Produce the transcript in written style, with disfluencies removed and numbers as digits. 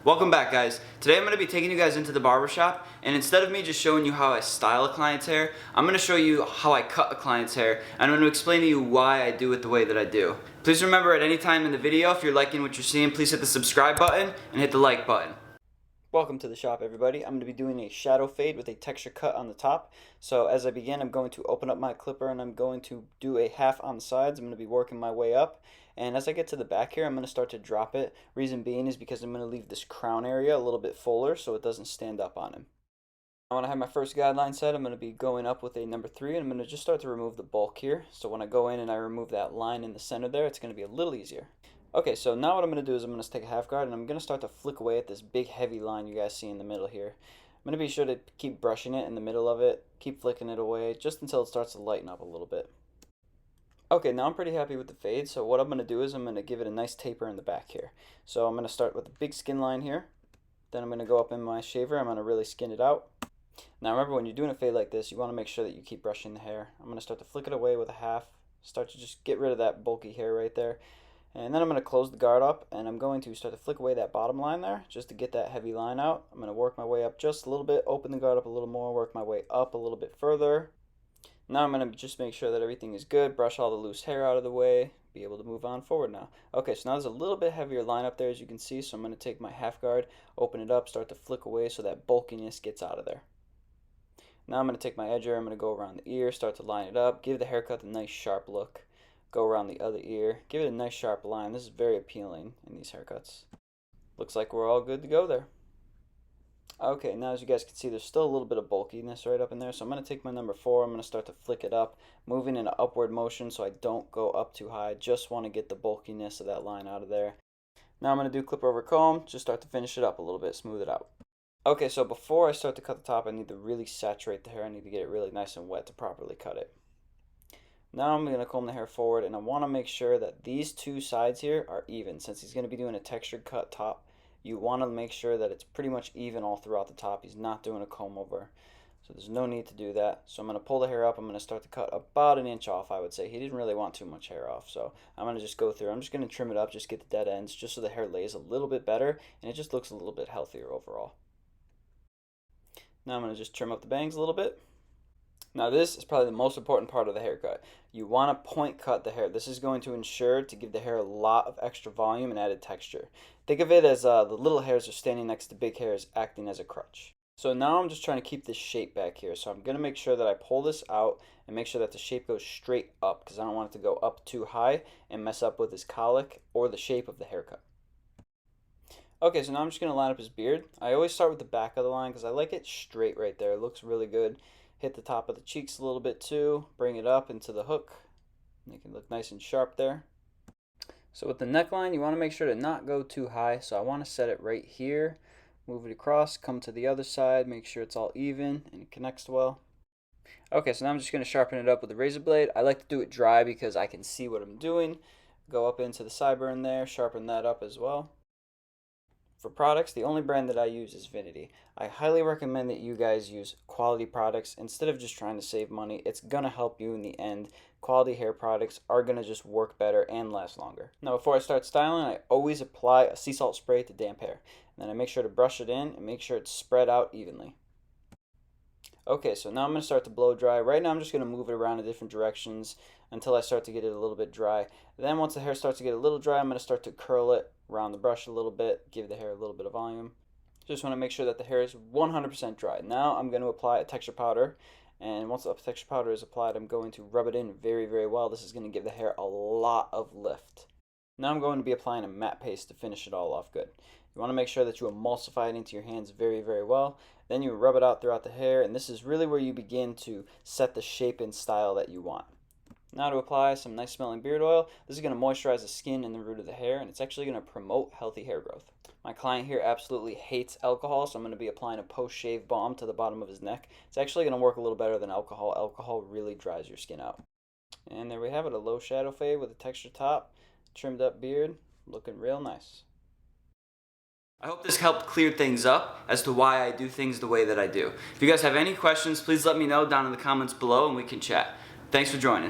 Welcome back, guys. Today I'm going to be taking you guys into the barbershop, and instead of me just showing you how I style a client's hair, I'm going to show you how I cut a client's hair, and I'm going to explain to you why I do it the way that I do. Please remember, at any time in the video, if you're liking what you're seeing, please hit the subscribe button and hit the like button. Welcome to the shop, everybody. I'm going to be doing a shadow fade with a texture cut on the top. So as I begin, I'm going to open up my clipper and I'm going to do a half on the sides. I'm going to be working my way up. And as I get to the back here, I'm going to start to drop it. Reason being is because I'm going to leave this crown area a little bit fuller so it doesn't stand up on him. When I have my first guideline set, I'm going to be going up with a number 3, and I'm going to just start to remove the bulk here. So when I go in and I remove that line in the center there, it's going to be a little easier. Okay, so now what I'm going to do is I'm going to take a half guard and I'm going to start to flick away at this big heavy line you guys see in the middle here. I'm going to be sure to keep brushing it in the middle of it, keep flicking it away just until it starts to lighten up a little bit. Okay, now I'm pretty happy with the fade, so what I'm going to do is I'm going to give it a nice taper in the back here. So I'm going to start with a big skin line here, then I'm going to go up in my shaver, I'm going to really skin it out. Now remember, when you're doing a fade like this, you want to make sure that you keep brushing the hair. I'm going to start to flick it away with a half, start to just get rid of that bulky hair right there. And then I'm going to close the guard up, and I'm going to start to flick away that bottom line there, just to get that heavy line out. I'm going to work my way up just a little bit, open the guard up a little more, work my way up a little bit further. Now I'm going to just make sure that everything is good, brush all the loose hair out of the way, be able to move on forward now. Okay, so now there's a little bit heavier line up there, as you can see, so I'm going to take my half guard, open it up, start to flick away so that bulkiness gets out of there. Now I'm going to take my edger, I'm going to go around the ear, start to line it up, give the haircut a nice sharp look. Go around the other ear, give it a nice sharp line. This is very appealing in these haircuts. Looks like we're all good to go there. Okay, now as you guys can see, there's still a little bit of bulkiness right up in there, so I'm going to take my number 4, I'm going to start to flick it up, moving in an upward motion so I don't go up too high. Just want to get the bulkiness of that line out of there. Now I'm going to do clipper over comb, just start to finish it up a little bit, smooth it out. Okay, so before I start to cut the top, I need to really saturate the hair. I need to get it really nice and wet to properly cut it. Now I'm going to comb the hair forward, and I want to make sure that these two sides here are even. Since he's going to be doing a textured cut top, you want to make sure that it's pretty much even all throughout the top. He's not doing a comb over, so there's no need to do that. So I'm going to pull the hair up. I'm going to start to cut about an inch off, I would say. He didn't really want too much hair off, so I'm going to just go through. I'm just going to trim it up, just get the dead ends, just so the hair lays a little bit better, and it just looks a little bit healthier overall. Now I'm going to just trim up the bangs a little bit. Now this is probably the most important part of the haircut. You want to point cut the hair. This is going to ensure to give the hair a lot of extra volume and added texture. Think of it as the little hairs are standing next to big hairs, acting as a crutch. So now I'm just trying to keep this shape back here. So I'm going to make sure that I pull this out and make sure that the shape goes straight up, because I don't want it to go up too high and mess up with his colic or the shape of the haircut. Okay, so now I'm just going to line up his beard. I always start with the back of the line because I like it straight right there. It looks really good. Hit the top of the cheeks a little bit too, bring it up into the hook, make it look nice and sharp there. So with the neckline, you want to make sure to not go too high, so I want to set it right here, move it across, come to the other side, make sure it's all even and it connects well. Okay, so now I'm just going to sharpen it up with a razor blade. I like to do it dry because I can see what I'm doing. Go up into the sideburn there, sharpen that up as well. For products, the only brand that I use is Vinity. I highly recommend that you guys use quality products instead of just trying to save money. It's going to help you in the end. Quality hair products are going to just work better and last longer. Now before I start styling, I always apply a sea salt spray to damp hair. And then I make sure to brush it in and make sure it's spread out evenly. Okay, so now I'm going to start to blow dry. Right now I'm just going to move it around in different directions until I start to get it a little bit dry. Then once the hair starts to get a little dry, I'm going to start to curl it around the brush a little bit, give the hair a little bit of volume. Just want to make sure that the hair is 100% dry. Now I'm going to apply a texture powder, and once the texture powder is applied, I'm going to rub it in very, very well. This is going to give the hair a lot of lift. Now I'm going to be applying a matte paste to finish it all off good. You want to make sure that you emulsify it into your hands very, very well. Then you rub it out throughout the hair, and this is really where you begin to set the shape and style that you want. Now to apply some nice smelling beard oil. This is going to moisturize the skin and the root of the hair, and it's actually going to promote healthy hair growth. My client here absolutely hates alcohol, so I'm going to be applying a post-shave balm to the bottom of his neck. It's actually going to work a little better than alcohol. Alcohol really dries your skin out. And there we have it, a low shadow fade with a textured top, trimmed up beard, looking real nice. I hope this helped clear things up as to why I do things the way that I do. If you guys have any questions, please let me know down in the comments below and we can chat. Thanks for joining.